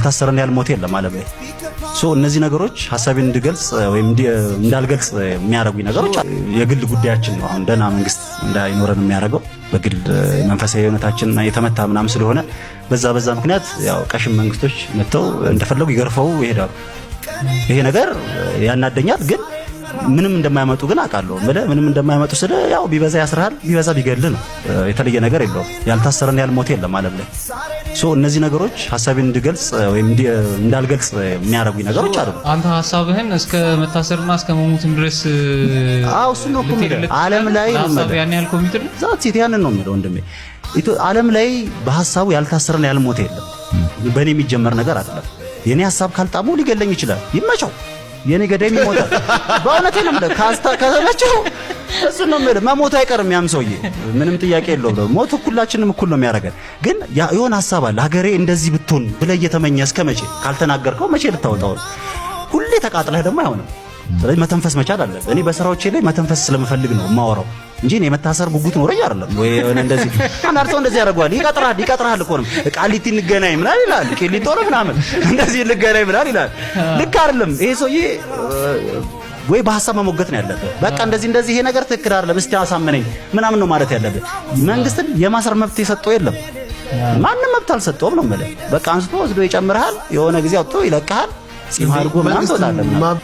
ታሰረን ያል ሞት የለም ዓለም ላይ እነዚህ ነገሮች ሐሳቤን እንድገልጽ ወይም እንዳልገልጽ የሚያረጉኝ ነገሮች የግል ጉዳያችን ነው። አሁን ደና መንግስት እንዳይኖረን የሚያረጋው በግል መንፈሳዊ ህይወታችን የተመታ ምናምን ስለሆነ በዛ ምክንያት ያው ቀሽም መንግስቶች መተው እንደፈለጉ ይገርፈው ይሄዳሉ። ይሄ ነገር ያናደኛል ግን ምንም እንደማይመጡ ግን አቃለው ምንም እንደማይመጡ ስለ ያው ቢበዛ ያስራል ቢበዛ ቢገል ነው። የተለየ ነገር የለውም። ያልታሰረን ያል ሞት የለም ዓለም ላይ እነዚህ ነገሮች ሐሳቤን እንድገልጽ ወይም እንዳልገልጽ የሚያረጉኝ ነገሮች አሉ። አንተ ሐሳብህን እስከ መታሰርና እስከ መሞትም ድረስ እሱ ነው ዓለም ላይ ሐሳብ ያን ያል ኮሚትር ዛት ያንን ነው የሚለው ወንድሜ። ዓለም ላይ በሐሳቡ ያልታሰረን ያል ሞት የለም። በእኔ የሚጀመር ነገር አይደለም። የኔ ሐሳብ ካልጣመው ሊገለኝ ይችላል። ይመቸው የኔ ገዳይ ይሞታል። በእውነቴ ነው ማለት ካስተካከለችው እሱ ነው ማለት መሞቱ አይቀርም። ያም ሰውዬ ምንም ጥያቄ የለውም። ሞት ሁላችንም እኩል ነው የሚያደርገን። ግን የሆነ ሐሳብ አለ ሀገሬ እንደዚህ ብትሆን ብለህ እየተመኘ እስከመቼ ካልተናገርከው መቼ ልታወጣው? ሁሌ ተቃጥለህ ደግሞ አይሆንም። ስለዚህ መተንፈስ መቻል አለ። እኔ በስራዎቼ ላይ መተንፈስ ስለምፈልግ ነው የማወራው እንጂ እኔ መታሰር ጉጉት ኖረኝ አይደለም ወይ እንደዚህ አንዳርተው እንደዚህ ያደርጋል። ይቀጥራል እኮ ነው ቃሊቲ እንገናኝ ምናምን ይላል። ቂሊንጦ ነው ምናምን እንደዚህ እንገናኝ ምናምን ይላል። ልክ አይደለም ይሄ ሰውዬ። ወይ በሐሳብ መሞገት ነው ያለበት። በቃ እንደዚህ ይሄ ነገር ትክክል አይደለም እስቲ አሳመነኝ ምናምን ነው ማለት ያለበት። መንግስትን የማሰር መብት የሰጠው የለም። ማንም መብት አልሰጠውም ነው ማለት። በቃ አንስቶ ወስዶ ይጨምርሃል፣ የሆነ ጊዜ አውጥቶ ይለቅሃል። ጺም አድርጎ ምናምን ተወጣለ ምናምን